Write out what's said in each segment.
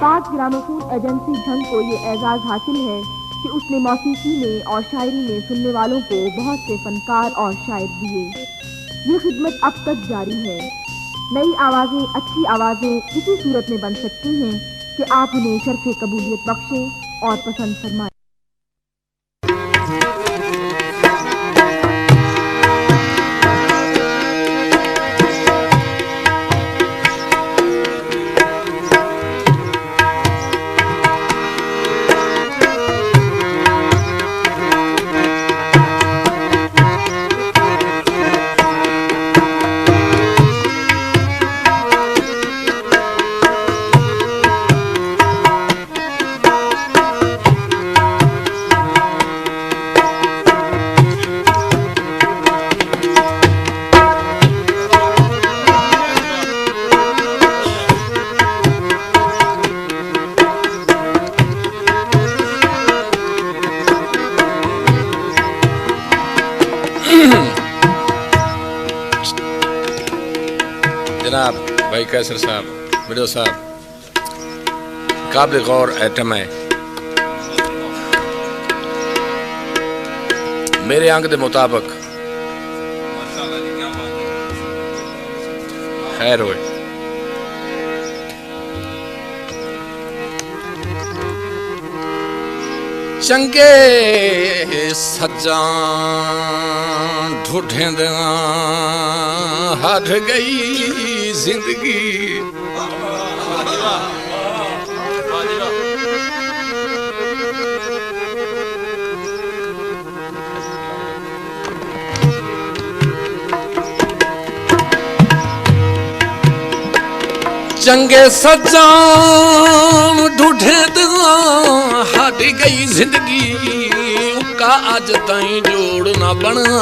पाक gramophone agency Jhang को ये एजाज़ हासिल है कि उसने मौसीकी में और शायरी में सुनने वालों को बहुत से फनकार और शायर दिए। ये खिदमत अब तक जारी है। नई आवाज़ें, अच्छी आवाज़ें इसी सूरत में बन सकती हैं कि आप उन्हें शर्फ़े कबूलियत बख्शें और पसंद फरमाएं। जनाब भाई कैसर साहब, वीडियो साहब, काबिल गौर आइटम है। मेरे अंग के मुताबिक खैर होए। चंगे सज्जा ढूंढें हट गई जिंदगी। चंगे सज्जा ढूंढे हट गई जिंदगी। उका अज ताई जोड़ ना बना।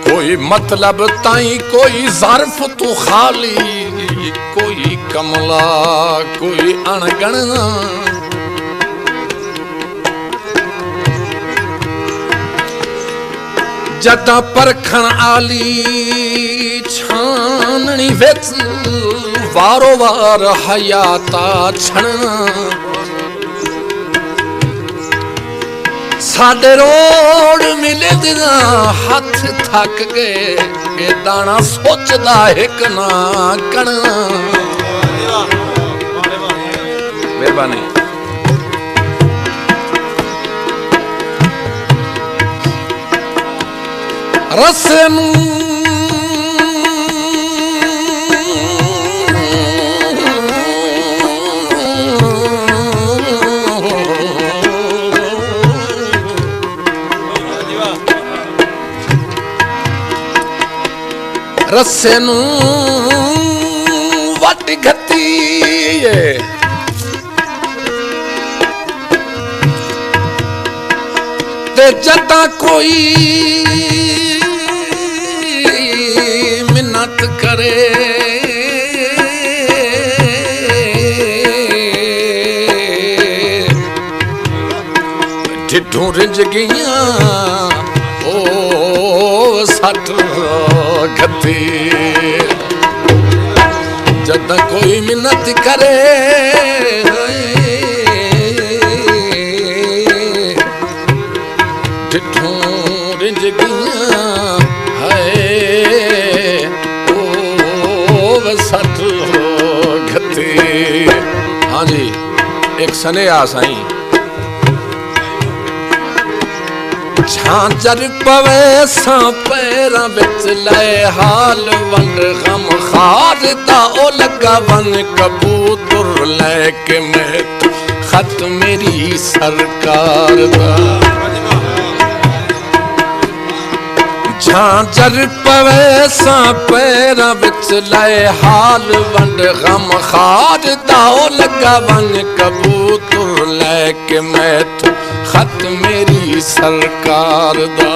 कोई मतलब ताई कोई ज़र्फ तू खाली, कोई कमला कोई अणगणना। जदा परखण आली छाननी विच वारो वार हयाता छणना। साडे रोड मिले दिना हथ थक गए, दाना सोचदा एक ना कणना। मेहरबानी। रस्से रस्से नू वट घती ते जदा कोई मिन्नत करे ढिढों रिंज गईया ओ सट गती। जद कोई मिन्नत करे ढिढों रिंज गईया है ओ सट गती। हाँ जी, एक सने आ साई। झांझर पवे सा पैरां विच ले हाल वंड गम खार दा ओ लगा वन कबूतर लेके मैं खत मेरी सरकार दा। झांझर पवे सा पैरां विच ले हाल वंड गम खार दा ओ लगा वन कबूतर लेके मैं खत मेरी सरकार दा।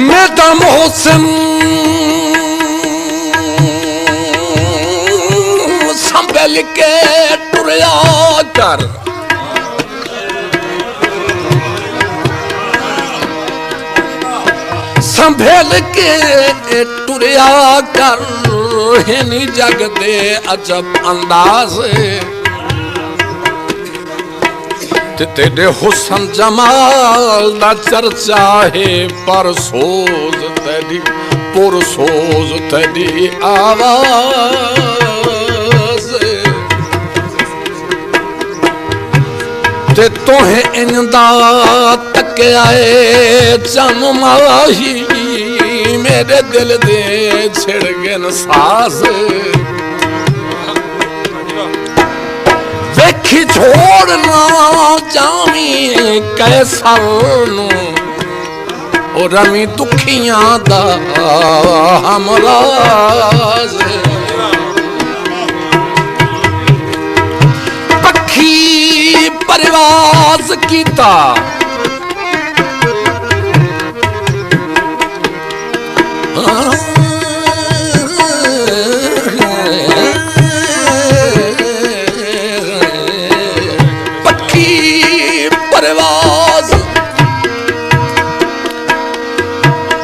मैं तो मोहसिन संभल के टुरया कर, संभल के टुरया कर, हिनी जग दे अजब अंदाज ते तेरे हुसन जमाल दा चर्चा है, परसोज तेरी पुरसोज तेरी आवाज ते तोहे इंदा तक आए चम माही, मेरे दिल दे छिड़ गए साज वेखी छोड़ना जामी कैसर नू ओ रमी दुखियां दा हमराज पखी परवाज कीता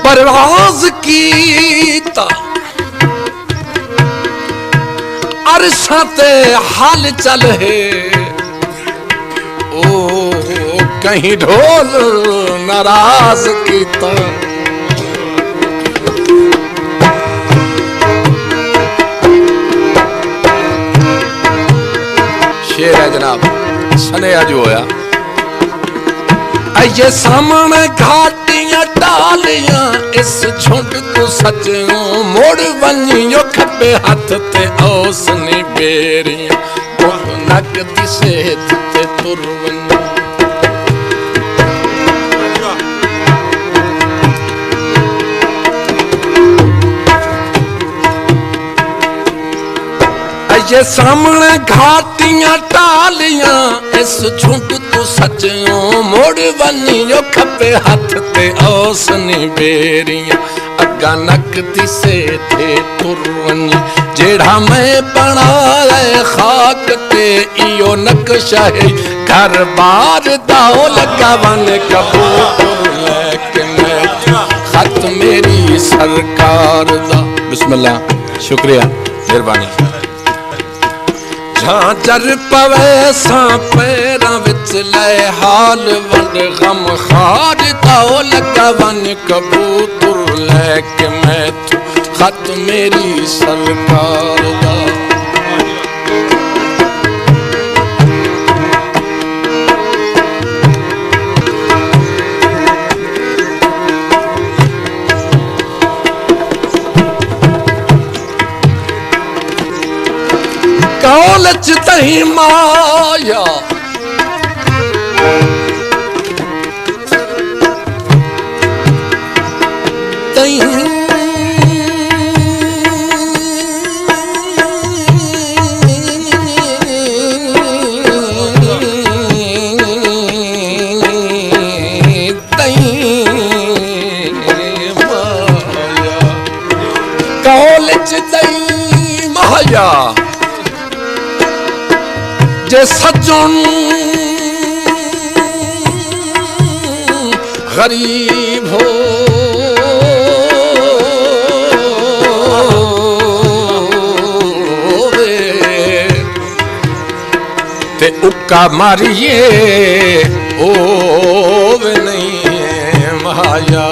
परवाज कीता अरशा ते हाल चल है, ओ कहीं ढोल नाराज कीता शेर है जनाब सनेहा जो होया ये सामने घाटियां टालियां इस झुंड को सजों मोड़ वनियो खब्बे हाथ ते ओसनी बेरियां नक दिसे ते तुर वनियो ये सामने घाटियां टालियां इस झुंड तो सजों मोड़ वनियो खब्बे हाथ ते ओसनी बेरियां अगा नक दिसे थे तुर वनी जेड़ा मैं बनाए खाक ते इयो नक्शा है घर बार दाओ लगा वन कबूतर लेके मैं खत मेरी सरकार दा बिस्मिल्लाह शुक्रिया मेहरबानी झांझर पवे सा पैरां विच ले हाल वंड गम खार ताओ लगा वन कबूतर लेके मैं खत मेरी सरकार दा कौलच तही माया तही माया कौलच तही माया जे सज्जन गरीब हो ते उक्का मारिए ओ वे नहीं माया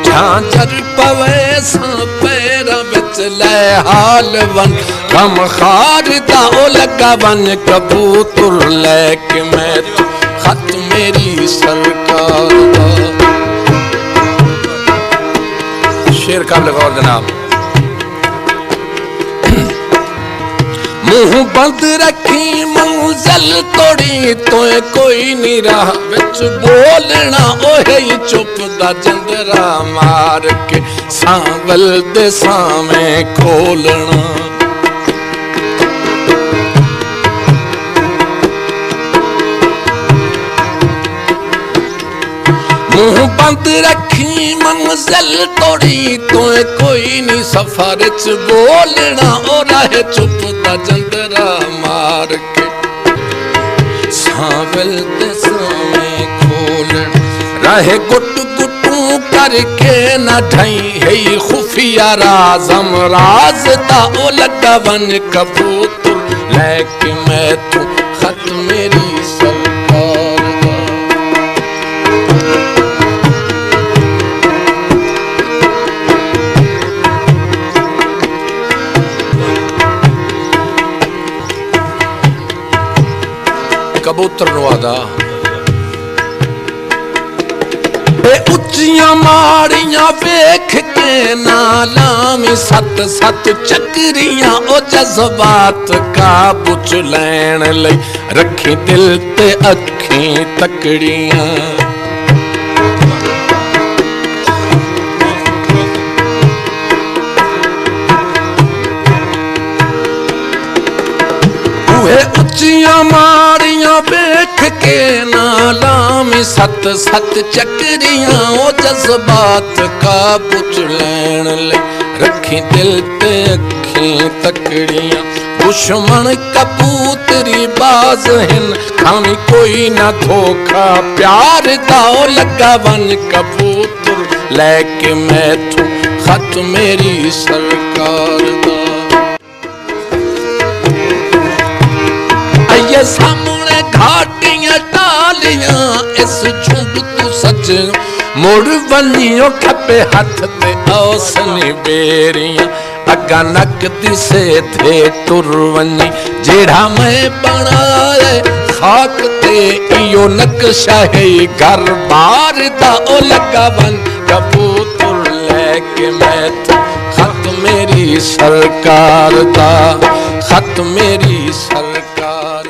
झांझर पवे सा पैरा बिच ले हाल वन गम खार दाओ लगा वन कबूतर लेके मैं खत मेरी सरकार दा शेर काबिल गौर जनाब मुंह बंद रखी मंजिल तोड़ी तो कोई नहीं रहा बिच बोलना ओहे चुप दा जंदरा मार के सांवल दे सामे खोलना मुंह बंद रखी मंजिल तोड़ी तोए कोई नहीं सफर च बोलना ओ रहे चुप दा जंदरा मार के सावल ते सावे खोलना रहे गुट गुटू करके न ढई है खुफिया राजम राज दा ओ लगा वन कबूतर लेके मैं तू खत मेरी सरकार दा। कबूतर नवादा उच्चियां माड़ियां वेख के नाला में सत सत चक्रियां ओ जज्बात काबू च लैन लई रखी दिल ते अखीं तकड़ियां उच्चियां माड़ियां वेख के नाला में सत सत चक्रियां ओ जज्बात काबू च लैन लई रखी दिल ते अखीं तकड़ियां दुश्मन कबूतरी बाज हिन खामी कोई ना धोखा प्यार दा ओ लगा वन कबूतर लेके मैं तू खत मेरी सरकार दा। ये सामने घाटियां डालियां इस झुंड तू सच मुड़ वनियो खपे हाथ ते औसनी बेरियां अगा नक दिसे थे तुर वनी जेड़ा मैं बनाए खाक ते इयो नक्शा है घर बार दा ओ लगा वन कबूतर लेके मैं तू खत मेरी सरकार दा खत मेरी सरकार।